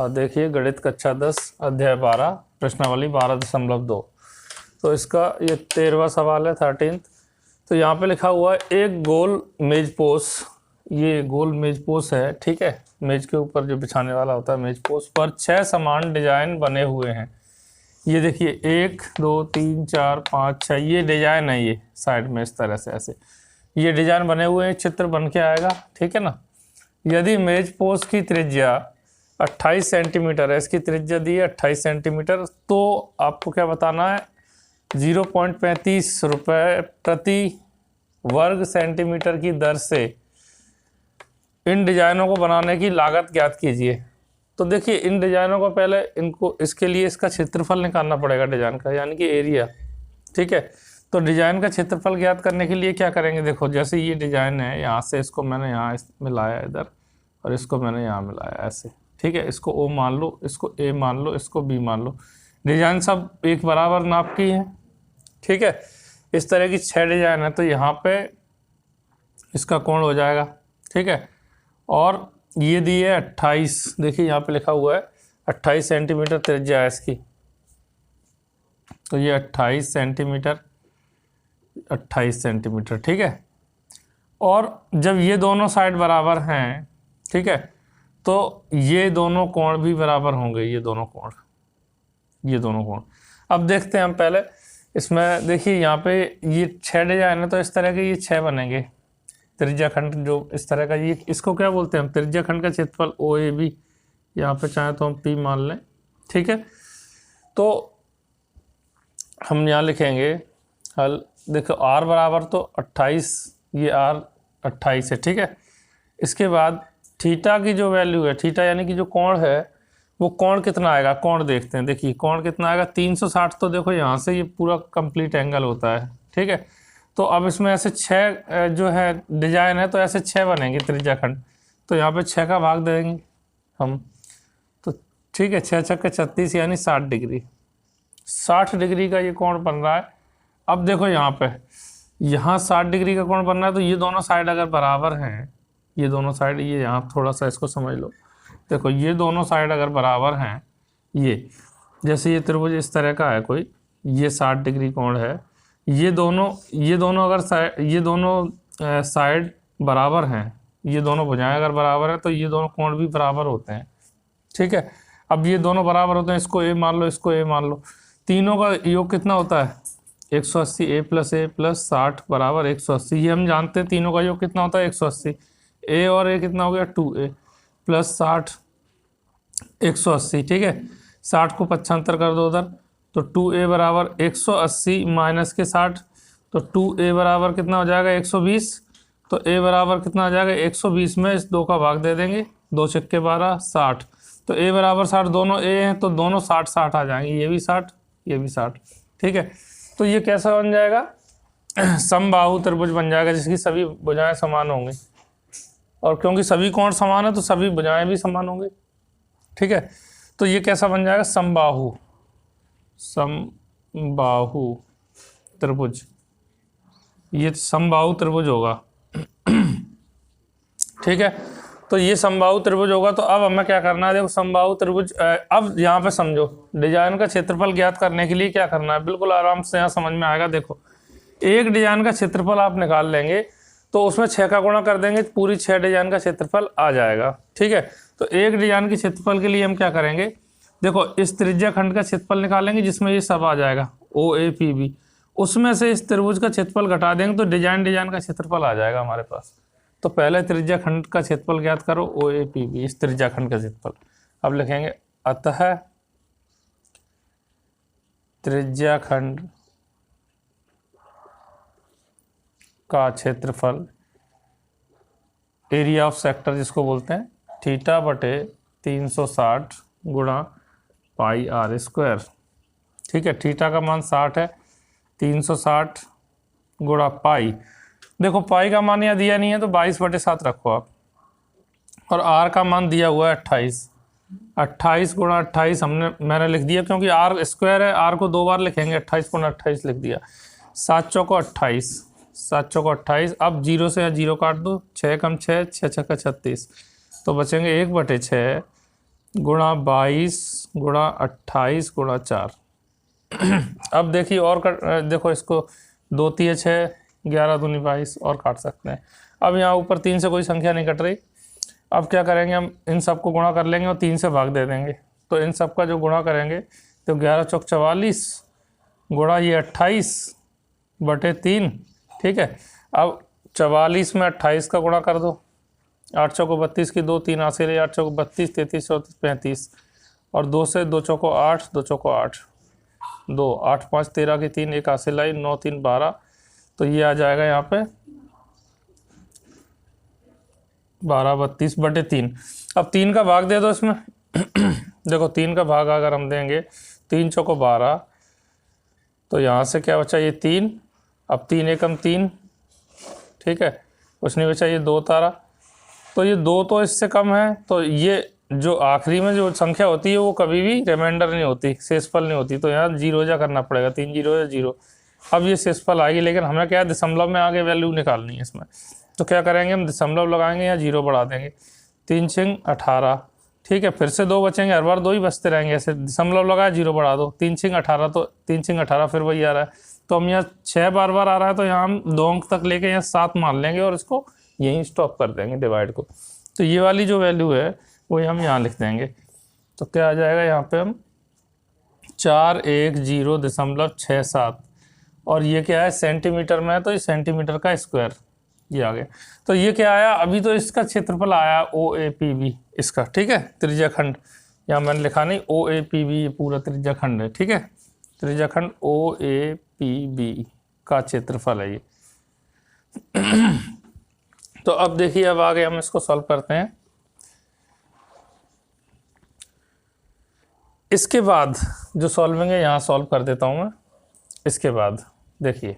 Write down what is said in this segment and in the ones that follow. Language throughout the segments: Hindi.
देखिए गणित कक्षा 10 अध्याय 12 प्रश्नावली 12.2। तो इसका ये 13वां सवाल है 13th। तो यहाँ पे लिखा हुआ है एक गोल मेज पोस, ये गोल मेज पोस है, ठीक है। मेज के ऊपर जो बिछाने वाला होता है मेज पोस पर 6 समान डिजाइन बने हुए हैं। ये देखिए 1 2 3 4 5 6 ये डिजाइन है, ये साइड में इस तरह से ऐसे ये डिजाइन बने हुए हैं, चित्र बन के आएगा, ठीक है ना। यदि मेज पोस की त्रिज्या 28 सेंटीमीटर है, इसकी त्रिज्या दी है 28 सेंटीमीटर, तो आपको क्या बताना है 0.35 रुपये प्रति वर्ग सेंटीमीटर की दर से इन डिजाइनों को बनाने की लागत ज्ञात कीजिए। तो देखिए इन डिजाइनों को पहले इसके लिए इसका क्षेत्रफल निकालना पड़ेगा डिजाइन का, यानी कि एरिया, ठीक है। तो डिजाइन का क्षेत्रफल ज्ञात करने के लिए क्या करेंगे, देखो जैसे ये डिजाइन है, यहाँ से इसको मैंने यहाँ मिलाया इधर और इसको मैंने यहाँ मिलाया ऐसे, ठीक है। इसको O मान लो, इसको A मान लो, इसको B मान लो। डिजाइन सब एक बराबर नाप की है, ठीक है। इस तरह की 6 डिजाइन है, तो यहाँ पे इसका कोण हो जाएगा, ठीक है। और ये दी है 28, देखिए यहाँ पे लिखा हुआ है 28 सेंटीमीटर त्रिज्या है इसकी, तो ये 28 सेंटीमीटर, ठीक है। और जब ये दोनों साइड बराबर हैं, ठीक है, तो ये दोनों कोण भी बराबर होंगे, ये दोनों कोण। अब देखते हैं हम पहले इसमें, देखिए यहाँ पे ये 6 डिजाइन है, तो इस तरह के ये 6 बनेंगे त्रिज्या खंड जो इस तरह का, ये इसको क्या बोलते हैं हम, त्रिज्या खंड का क्षेत्रफल OAB, यहाँ पे चाहे तो हम P मान लें, ठीक है। तो हम यहाँ लिखेंगे हल, देखो R बराबर तो 28, ये R 28 है, ठीक है। इसके बाद थीटा की जो वैल्यू है, थीटा यानी कि जो कोण है, वो कोण कितना आएगा, कोण देखते हैं। देखिए कोण कितना आएगा 360, तो देखो यहाँ से ये पूरा कंप्लीट एंगल होता है, ठीक है। तो अब इसमें ऐसे 6 जो है डिजाइन है, तो ऐसे 6 बनेंगे त्रिज्या खंड, तो यहाँ पे 6 का भाग देंगे हम, तो ठीक है, 6 छक्के 36 यानी 60 डिग्री, 60 डिग्री का ये कोण बन रहा है। अब देखो यहाँ पे, यहाँ 60 डिग्री का कोण बन रहा है, तो ये दोनों साइड अगर बराबर हैं, ये दोनों साइड, ये यहाँ थोड़ा सा इसको समझ लो, देखो ये दोनों साइड अगर बराबर हैं, ये जैसे ये त्रिभुज इस तरह का है कोई, ये 60 डिग्री कोण है, ये दोनों अगर ये दोनों साइड बराबर हैं, ये दोनों भुजाएं अगर बराबर है, तो ये दोनों कोण भी बराबर होते हैं, ठीक है। अब ये दोनों बराबर होते हैं, इसको A मान लो, इसको A मान लो, तीनों का योग कितना होता है 180, A प्लस 60 बराबर 180, ये हम जानते हैं। तीनों का योग कितना होता है 180, A और A कितना हो गया 2A प्लस 60 180, ठीक है। 60 को 75 कर दो उधर, तो 2A बराबर 180 माइनस के 60, तो 2A बराबर कितना हो जाएगा 120, तो A बराबर कितना हो जाएगा 120 में इस 2 का भाग दे देंगे, 2 छक्के 12 60, तो A बराबर 60, दोनों A हैं तो दोनों 60 आ जाएंगे, ये भी 60 ये भी 60, ठीक है। तो ये कैसा बन जाएगा समबाहु त्रिभुज बन जाएगा, जिसकी सभी भुजाएं समान होंगी, और क्योंकि सभी कोण समान है तो सभी भुजाएं भी समान होंगी, ठीक है। तो ये कैसा बन जाएगा समबाहु त्रिभुज, ये समबाहु त्रिभुज होगा, ठीक है। तो ये समबाहु त्रिभुज होगा। तो अब हमें क्या करना है, देखो समबाहु त्रिभुज, अब यहाँ पे समझो डिजाइन का क्षेत्रफल ज्ञात करने के लिए क्या करना है, बिल्कुल आराम से यहाँ समझ में आएगा। देखो एक डिजाइन का क्षेत्रफल आप निकाल लेंगे, तो उसमें 6 का गुणा कर देंगे, पूरी 6 डिजाइन का क्षेत्रफल आ जाएगा, ठीक है। तो एक डिजाइन के क्षेत्रफल के लिए हम क्या करेंगे, देखो इस त्रिज्या खंड का क्षेत्रफल निकालेंगे जिसमें ये सब आ जाएगा OAPB, उसमें से इस त्रिभुज का क्षेत्रफल घटा देंगे, तो डिजाइन का क्षेत्रफल आ जाएगा हमारे पास। तो पहले त्रिज्या खंड का क्षेत्रफल ज्ञात करो OAPB, इस त्रिज्या खंड का क्षेत्रफल। अब लिखेंगे अतः त्रिज्या खंड का क्षेत्रफल, एरिया ऑफ सेक्टर जिसको बोलते हैं, थीटा बटे 360 गुणा पाई R स्क्वायर, ठीक है। थीटा का मान 60 है, 360 गुणा पाई, देखो पाई का मान यहाँ दिया नहीं है तो 22/7 रखो आप, और R का मान दिया हुआ है 28 गुणा 28 मैंने लिख दिया, क्योंकि R स्क्वायर है, R को 2 बार लिखेंगे, 28 गुणा 28 लिख दिया, 7 चौको 28, 7 चौको 28, अब 0 से 0 काट दो, 6 कम 6, 6 छक्का 36, तो बचेंगे 1/6 गुणा 22 गुणा 28 गुणा 4। अब देखिए और देखो इसको 2 3 6 11 दूनी 22 और काट सकते हैं। अब यहाँ ऊपर 3 से कोई संख्या नहीं कट रही। अब क्या करेंगे, हम इन सबको गुणा कर लेंगे और 3 से भाग दे देंगे। तो इन सब का जो गुणा करेंगे तो 11 चौक 44 गुणा ये 28 बटे 3। ठीक है, अब 44 में 28 का गुणा कर दो। 8 चौको 32 की 2 3 आसे रहे, 8 चौको 32 33 34 35 और 2 से 2 चौको 8 2 चौको 8 2 8 5 13 की 3 एक हासिल आई 9 3 12। तो ये आ जाएगा यहाँ पे 12 32 बटे 3। अब 3 का भाग दे दो इसमें। देखो 3 का भाग अगर हम देंगे 3 चौको 12, तो यहाँ से क्या बचा ये 3। अब 3 एकम 3, ठीक है, कुछ नहीं बचा, ये 2 तारा। तो ये 2 तो इससे कम है, तो ये जो आखिरी में जो संख्या होती है वो कभी भी रिमाइंडर नहीं होती, शेषफल नहीं होती। तो यहाँ 0 जा करना पड़ेगा, 3 0 0। अब ये शेषफल आएगी, लेकिन हमें क्या है दशमलव में आगे वैल्यू निकालनी है इसमें। तो क्या करेंगे, हम दशमलव लगाएंगे या 0 बढ़ा देंगे। 3 6 18, ठीक है, फिर से 2 बचेंगे, हर बार 2 ही बचते रहेंगे। ऐसे दशमलव लगाया 0 बढ़ा दो, 3 6 18, तो 3 6 18 फिर वही आ रहा है। तो हम यहाँ 6 बार बार आ रहा है, तो यहाँ हम 2 अंक तक लेके यहाँ 7 मान लेंगे और इसको यहीं स्टॉप कर देंगे डिवाइड को। तो ये वाली जो वैल्यू है वो हम यहाँ लिख देंगे। तो क्या आ जाएगा यहाँ पे, हम 410.67, और ये क्या है सेंटीमीटर में है, तो ये सेंटीमीटर का स्क्वायर ये आ गया। तो ये क्या आया, अभी तो इसका क्षेत्रफल आया OAPB इसका, ठीक है, त्रिज्या खंड। यहाँ मैंने लिखा नहीं, OAPB ये पूरा त्रिज्या खंड है, ठीक है, त्रिज्या खंड OAPB का क्षेत्रफल है ये। तो अब देखिए, अब आगे हम इसको सॉल्व करते हैं। इसके बाद जो सॉल्विंग है यहाँ सॉल्व कर देता हूँ मैं। इसके बाद देखिए,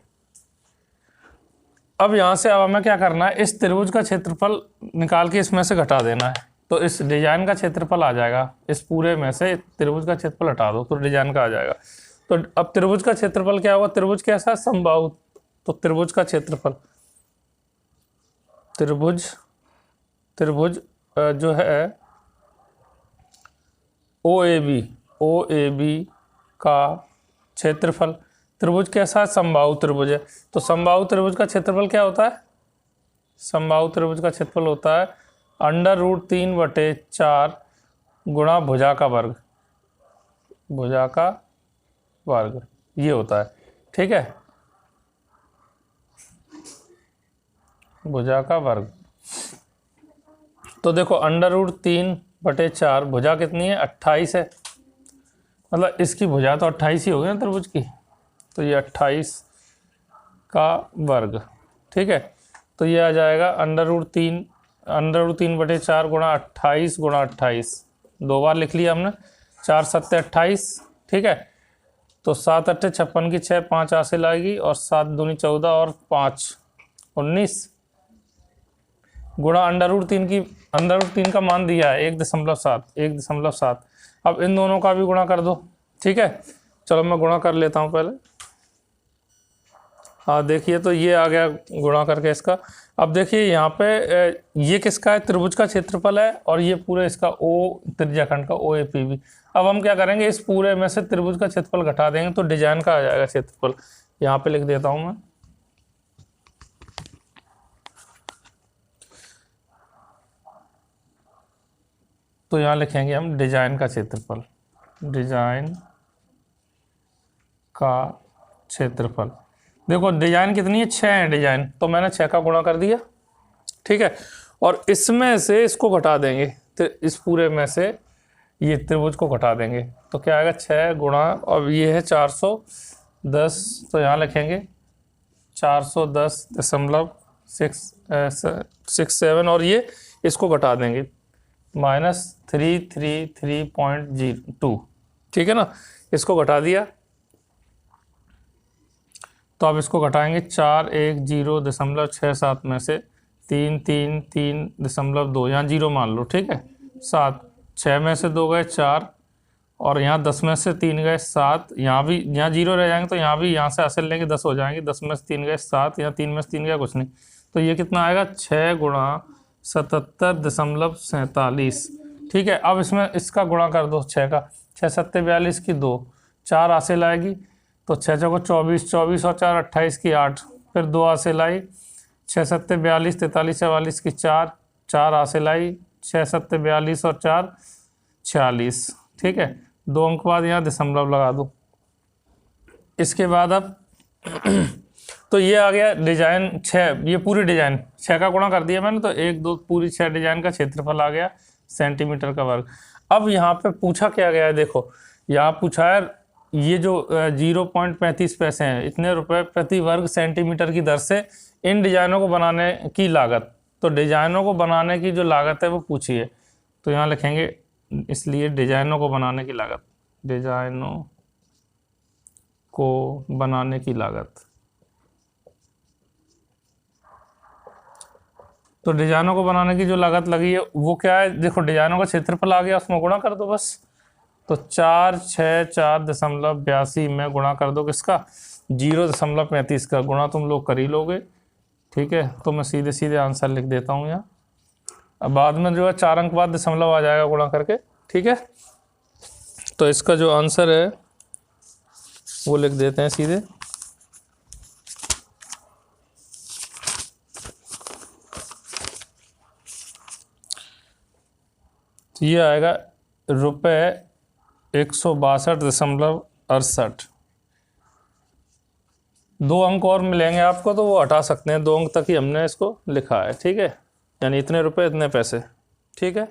अब यहाँ से अब हमें क्या करना है, इस त्रिभुज का क्षेत्रफल निकाल के इसमें से घटा देना है। तो इस डिजाइन का क्षेत्रफल आ जाएगा, इस पूरे में से त्रिभुज का क्षेत्रफल हटा दो तो डिजाइन का आ जाएगा। तो अब त्रिभुज का क्षेत्रफल क्या होगा, त्रिभुज कैसा है, समबाहु। तो त्रिभुज का क्षेत्रफल, त्रिभुज जो है OAB का क्षेत्रफल, त्रिभुज कैसा है, समबाहु त्रिभुज है। तो समबाहु त्रिभुज का क्षेत्रफल क्या होता है, समबाहु त्रिभुज का क्षेत्रफल होता है √3/4 गुणा भुजा का वर्ग, भुजा का वर्ग ये होता है, ठीक है, भुजा का वर्ग। तो देखो √3/4 भुजा कितनी है, 28 है, मतलब इसकी भुजा तो 28 ही होगी ना त्रिभुज की। तो ये 28 का वर्ग, ठीक है। तो ये आ जाएगा √3/4 गुणा 28 गुणा 28, 2 बार लिख लिया हमने, 4 7 28, ठीक है। तो 7 8 56 की 6 5 हासिल आएगी, और 7 दूनी 14 और 5 19 गुणा √3 का मान दिया है 1.7। अब इन दोनों का भी गुणा कर दो, ठीक है। चलो मैं गुणा कर लेता हूँ पहले। हाँ देखिए, तो ये आ गया गुणा करके इसका। अब देखिए यहाँ पे ये किसका है, त्रिभुज का क्षेत्रफल है, और ये पूरे इसका त्रिज्याखंड का OAPB। अब हम क्या करेंगे, इस पूरे में से त्रिभुज का क्षेत्रफल घटा देंगे तो डिजाइन का आ जाएगा क्षेत्रफल। यहाँ पे लिख देता हूँ मैं, तो यहाँ लिखेंगे हम डिजाइन का क्षेत्रफल, डिजाइन का क्षेत्रफल। देखो डिजाइन कितनी है, 6 है डिजाइन, तो मैंने 6 का गुणा कर दिया, ठीक है। और इसमें से इसको घटा देंगे, तो इस पूरे में से ये त्रिभुज को घटा देंगे, तो क्या आएगा 6 गुणा, और ये है 410, तो यहाँ लिखेंगे 410.67, और ये इसको घटा देंगे -333.02, ठीक है ना। इसको घटा दिया, तो अब इसको घटाएंगे 410.67 में से 333.2, यहाँ 0 मान लो, ठीक है, 7, 6 में से 2 गए 4, और यहाँ 10 में से 3 गए 7, यहाँ भी, यहाँ 0 रह जाएंगे, तो यहाँ भी यहाँ से हासिल लेंगे 10 हो जाएंगे, 10 में से 3 गए 7, यहाँ 3 में से 3 गया कुछ नहीं। तो ये कितना आएगा, 6 गुणा 77.47, ठीक है। अब इसमें इसका गुणा कर दो 6 का, 6 सत्ते 42 की 2, 4 हासिल आएगी तो 6 चौको 24, 24 और 4 28 की 8, फिर 2 हासिल आई, 6 सत्ते 42, 43 44 की 4, 4 हासिल आई, 6 सत्ते 42 और 4 46। ठीक है, 2 अंक बाद यहाँ दशमलव लगा दो। इसके बाद अब तो ये आ गया डिजाइन 6, ये पूरी डिजाइन 6 का गुणा कर दिया मैंने, तो 1 2 पूरी 6 डिजाइन का क्षेत्रफल आ गया सेंटीमीटर का वर्ग। अब यहाँ पे पूछा क्या गया है, देखो यहाँ पूछा है ये जो 0.35 पैसे हैं, इतने रुपए प्रति वर्ग सेंटीमीटर की दर से इन डिजाइनों को बनाने की लागत। तो डिजाइनों को बनाने की जो लागत है वो पूछी है, तो यहाँ लिखेंगे इसलिए डिजाइनों को बनाने की लागत, डिजाइनों को बनाने की लागत। तो डिजाइनों को बनाने की जो लागत लगी है वो क्या है, देखो डिजाइनों का क्षेत्रफल आ गया, उसमें गुणा कर दो बस। तो 4 6 4.82 में गुणा कर दो किसका, 0.35 का गुणा तुम लोग कर ही लोगे। ठीक है, तो मैं सीधे सीधे आंसर लिख देता हूँ यहाँ। अब बाद में जो है 4 अंक बाद दशमलव आ जाएगा गुणा करके। ठीक है, तो इसका जो आंसर है वो लिख देते हैं सीधे। तो ये आएगा ₹162.68। 2 अंक और मिलेंगे आपको तो वो हटा सकते हैं, 2 अंक तक ही हमने इसको लिखा है। ठीक है, यानी इतने रुपए इतने पैसे। ठीक है।